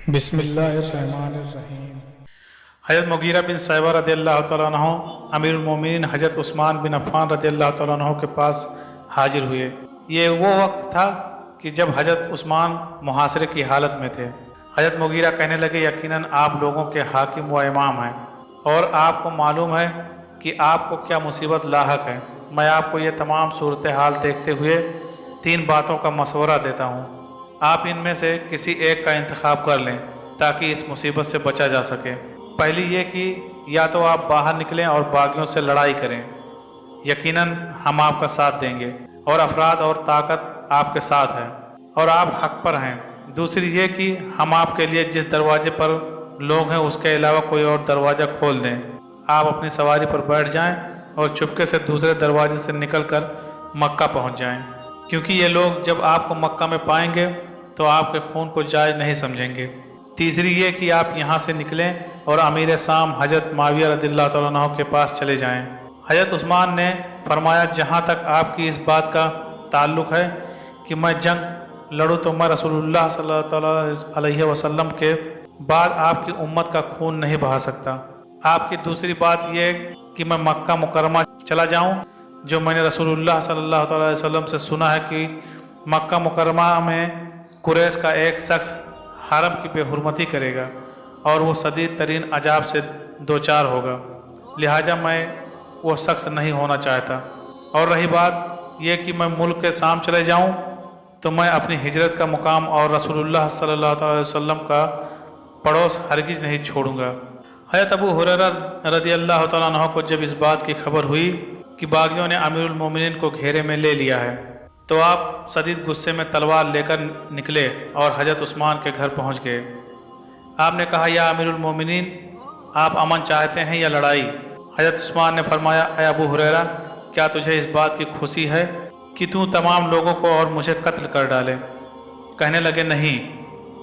बिस्मिल्लाहिर्रहमानिर्रहीम। हज़रत मुगीरा बिन साहिबा रदी अल्लाह तआला अन्हु अमीरुल मोमिनीन हज़रत उस्मान बिन अफ़्फ़ान रदी अल्लाह तआला अन्हु के पास हाजिर हुए। ये वो वक्त था कि जब हज़रत उस्मान मुहासरे की हालत में थे। हज़रत मुगीरा कहने लगे, यकीनन आप लोगों के हाकिम व इमाम हैं और आपको मालूम है कि आपको क्या मुसीबत लाहक है। मैं आपको ये तमाम सूरत हाल देखते हुए 3 बातों का मशवरा देता हूँ। आप इनमें से किसी एक का इंतखाब कर लें ताकि इस मुसीबत से बचा जा सके। पहली ये कि या तो आप बाहर निकलें और बागियों से लड़ाई करें, यकीनन हम आपका साथ देंगे और अफराद और ताकत आपके साथ है और आप हक पर हैं। दूसरी ये कि हम आपके लिए जिस दरवाजे पर लोग हैं उसके अलावा कोई और दरवाज़ा खोल दें। आप अपनी सवारी पर बैठ जाएं और चुपके से दूसरे दरवाजे से निकलकर मक्का पहुंच जाएं, क्योंकि ये लोग जब आपको मक्का में पाएंगे तो आपके खून को जायज़ नहीं समझेंगे। तीसरी ये कि आप यहाँ से निकलें और अमीर शाम हज़रत मुआविया रज़ियल्लाहु तआला अन्हु के पास चले जाएं। हज़रत उस्मान ने फरमाया, जहाँ तक आपकी इस बात का ताल्लुक़ है कि मैं जंग लड़ूँ तो मैं रसूलुल्लाह सल्लल्लाहु अलैहि वसल्लम के बाद आपकी उम्मत का खून नहीं बहा सकता। आपकी दूसरी बात यह कि मैं मक्का मुकरमा चला जाऊँ, जो मैंने रसूलुल्लाह सल्लल्लाहु अलैहि वसल्लम से सुना है कि मक्का मुकरमा में कुरैश का एक शख्स हरम की बेहुरमती करेगा और वो शदीद तरीन अजाब से दो चार होगा, लिहाजा मैं वो शख्स नहीं होना चाहता। और रही बात यह कि मैं मुल्क के शाम चले जाऊं तो मैं अपनी हिजरत का मुकाम और रसूलुल्लाह सल्लल्लाहु अलैहि वसल्लम का पड़ोस हरगिज़ नहीं छोड़ूंगा। हज़रत अबू हुरैरा रज़ियल्लाहु तआला अन्हु को जब इस बात की खबर हुई कि बागियों ने अमीरुल मोमिनीन को घेरे में ले लिया है तो आप शदीद गुस्से में तलवार लेकर निकले और हज़रत उस्मान के घर पहुंच गए। आपने कहा, या अमीरुल मोमिनीन, आप अमन चाहते हैं या लड़ाई? हज़रत उस्मान ने फरमाया, ए अबू हुरैरा, क्या तुझे इस बात की खुशी है कि तू तमाम लोगों को और मुझे कत्ल कर डाले? कहने लगे, नहीं।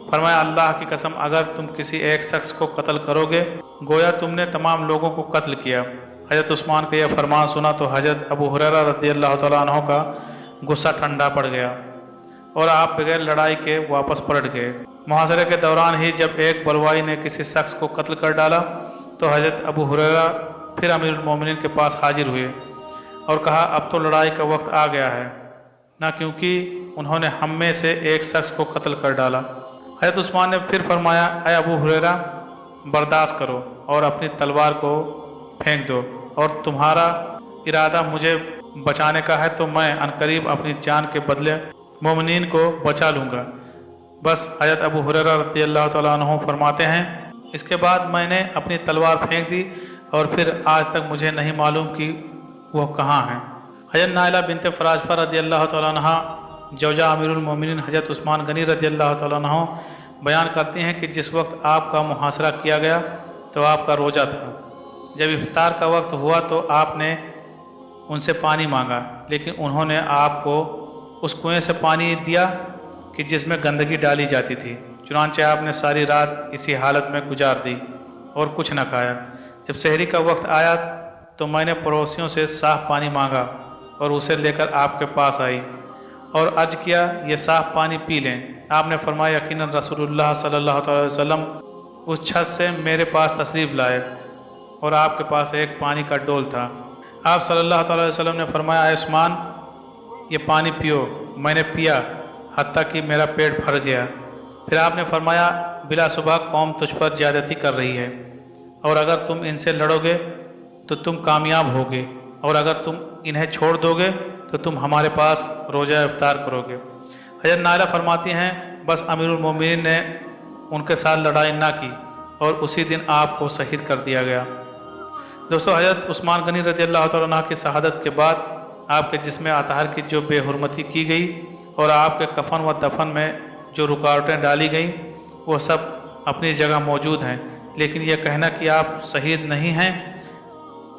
फरमाया, अल्लाह की कसम, अगर तुम किसी एक शख्स को कत्ल करोगे गोया तुमने तमाम लोगों को कत्ल किया। हज़रत उस्मान का यह फरमान सुना तो हज़रत अबू हुरैरा रज़ियल्लाहु तआला अन्हु का गुस्सा ठंडा पड़ गया और आप बगैर लड़ाई के वापस पलट गए। मुहासरे के दौरान ही जब एक बलवाई ने किसी शख्स को कत्ल कर डाला तो हज़रत अबू हुरैरा फिर अमीरुल मोमिनीन के पास हाजिर हुए और कहा, अब तो लड़ाई का वक्त आ गया है ना, क्योंकि उन्होंने हम में से एक शख्स को कत्ल कर डाला। हज़रत उस्मान ने फिर फरमाया, ए अबू हुरैरा, बर्दाश्त करो और अपनी तलवार को फेंक दो, और तुम्हारा इरादा मुझे बचाने का है तो मैं अनकरीब अपनी जान के बदले मोमिनीन को बचा लूँगा। बस हज़रत अबू हुरैरा रज़ियल्लाहु तआला अन्हु फरमाते हैं, इसके बाद मैंने अपनी तलवार फेंक दी और फिर आज तक मुझे नहीं मालूम कि वो कहाँ हैं। हज़रत नाइला बिनत फ़राजफ़ा रज़ियल्लाहु तआला अन्हा जौजा अमीरुल मोमिनीन हज़रत उस्मान गनी रज़ियल्लाहु तआला अन्हु बयान करती हैं कि जिस वक्त आपका मुहासरा किया गया तो आपका रोज़ा था। जब इफ्तार का वक्त हुआ तो आपने उनसे पानी मांगा, लेकिन उन्होंने आपको उस कुएं से पानी दिया कि जिसमें गंदगी डाली जाती थी। चुनांचे आपने सारी रात इसी हालत में गुजार दी और कुछ न खाया। जब सहरी का वक्त आया तो मैंने पड़ोसियों से साफ़ पानी मांगा और उसे लेकर आपके पास आई और अर्ज किया, ये साफ़ पानी पी लें। आपने फरमाया, यकीनन रसूलुल्लाह सल्लल्लाहु अलैहि वसल्लम उस छत से मेरे पास तशरीफ़ लाए और आपके पास एक पानी का डोल था। आप सल्लल्लाहु अलैहि वसल्लम ने फरमाया, ऐ उस्मान, ये पानी पियो। मैंने पिया हत्ता कि मेरा पेट भर गया। फिर आपने फरमाया, बिला सुबह कौम तुझ पर ज़्यादती कर रही है और अगर तुम इनसे लड़ोगे तो तुम कामयाब होगे और अगर तुम इन्हें छोड़ दोगे तो तुम हमारे पास रोज़ा इफ्तार करोगे। हज़रत नाइला फरमाती हैं, बस अमीरुल मोमिनीन ने उनके साथ लड़ाई ना की और उसी दिन आपको शहीद कर दिया गया। दोस्तों, हज़रत उस्मान गनी रज़ियल्लाहु तआला अन्हु की शहादत के बाद आपके जिस्म अतहर की जो बेहुरमती की गई और आपके कफन व दफन में जो रुकावटें डाली गई वो सब अपनी जगह मौजूद हैं, लेकिन यह कहना कि आप शहीद नहीं हैं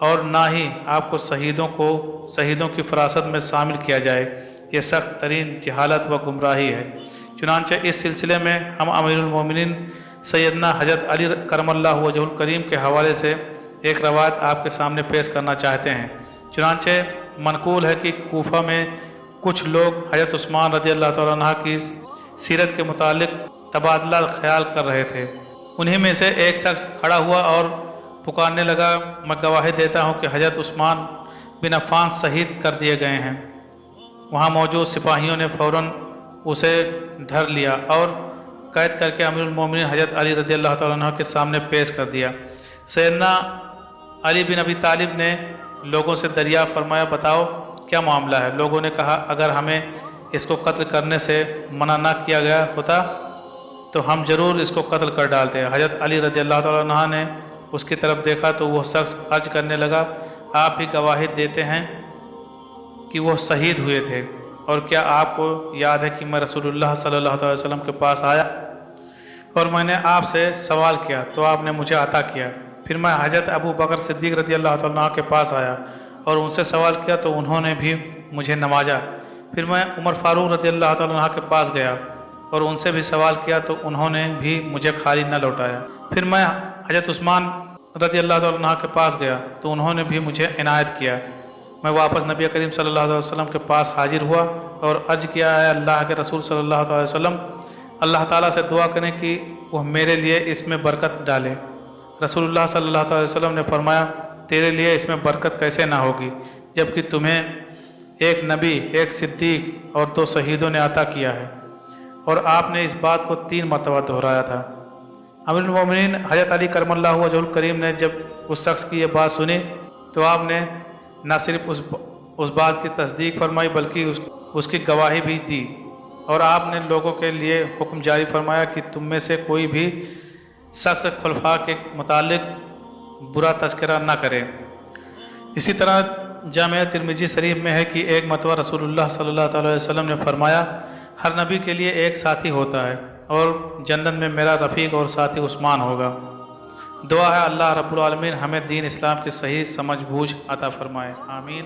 और ना ही आपको शहीदों की फरासत में शामिल किया जाए, ये सख्त तरीन जहालत व गुमराही है। चुनांचे इस सिलसिले में हम अमीरुल मोमिनीन सैयदना हज़रत अली करमल्लाहु वजहुल करीम के हवाले से एक रवायत आपके सामने पेश करना चाहते हैं। चुनांचे मनकूल है कि कूफा में कुछ लोग हज़रत उस्मान रज़ियल्लाहु तआला अन्हु की सीरत के मुतालिक تبادلہ خیال کر رہے تھے۔ انہی میں سے ایک شخص کھڑا ہوا اور پکارنے لگا، میں گواہی دیتا ہوں کہ حضرت عثمان بن عفان شہید کر دیے گئے ہیں۔ وہاں موجود سپاہیوں نے فوراً اسے دھر لیا اور قید کر کے امیر المومنین حضرت علی رضی اللہ تعالیٰ عنہ کے سامنے پیش کر دیا۔ سیدنا علی بن ابی طالب نے لوگوں سے دریافت فرمایا، بتاؤ کیا معاملہ ہے؟ لوگوں نے کہا، اگر ہمیں اس کو قتل کرنے سے منع نہ کیا گیا ہوتا تو ہم ضرور اس کو قتل کر ڈالتے۔ حضرت علی رضی اللہ تعالیٰ عنہ نے اس کی طرف دیکھا تو وہ شخص عرض کرنے لگا، آپ بھی گواہی دیتے ہیں کہ وہ شہید ہوئے تھے، اور کیا آپ کو یاد ہے کہ میں رسول اللہ صلی اللہ علیہ وسلم کے پاس آیا اور میں نے آپ سے سوال کیا تو آپ نے مجھے عطا کیا؟ پھر میں حضرت ابو بکر صدیق رضی اللہ تعالیٰ عنہ کے پاس آیا اور ان سے سوال کیا تو انہوں نے بھی مجھے نوازا۔ پھر میں عمر فاروق رضی اللہ تعالیٰ عنہ کے پاس گیا اور ان سے بھی سوال کیا تو انہوں نے بھی مجھے خالی نہ لوٹایا۔ پھر میں حضرت عثمان رضی اللہ تعالیٰ عنہ کے پاس گیا تو انہوں نے بھی مجھے عنایت کیا۔ میں واپس نبی کریم صلی اللہ علیہ وسلم کے پاس حاضر ہوا اور عرض کیا، ہے اللہ کے رسول صلی اللہ علیہ وسلم، اللہ تعالیٰ سے دعا کریں کہ وہ میرے لیے اس میں برکت ڈالے۔ رسول اللہ صلی اللہ علیہ وسلم نے فرمایا، تیرے لیے اس میں برکت کیسے نہ ہوگی جبکہ تمہیں ایک نبی، ایک صدیق اور 2 شہیدوں نے عطا کیا ہے۔ اور آپ نے اس بات کو 3 مرتبہ دہرایا تھا۔ امیر المومنین حضرت علی کرم اللہ وجہہ الکریم نے جب اس شخص کی یہ بات سنی تو آپ نے نہ صرف اس بات کی تصدیق فرمائی بلکہ اس کی گواہی بھی دی، اور آپ نے لوگوں کے لیے حکم جاری فرمایا کہ تم میں سے کوئی بھی شخص خلفاء کے متعلق برا تذکرہ نہ کرے۔ اسی طرح جامعہ ترمذی شریف میں ہے کہ ایک مرتبہ رسول اللہ صلی اللہ علیہ وسلم نے فرمایا، ہر نبی کے لیے ایک ساتھی ہوتا ہے اور جنت میں میرا رفیق اور ساتھی عثمان ہوگا۔ دعا ہے اللہ رب العالمین ہمیں دین اسلام کی صحیح سمجھ بوجھ عطا فرمائے، آمین۔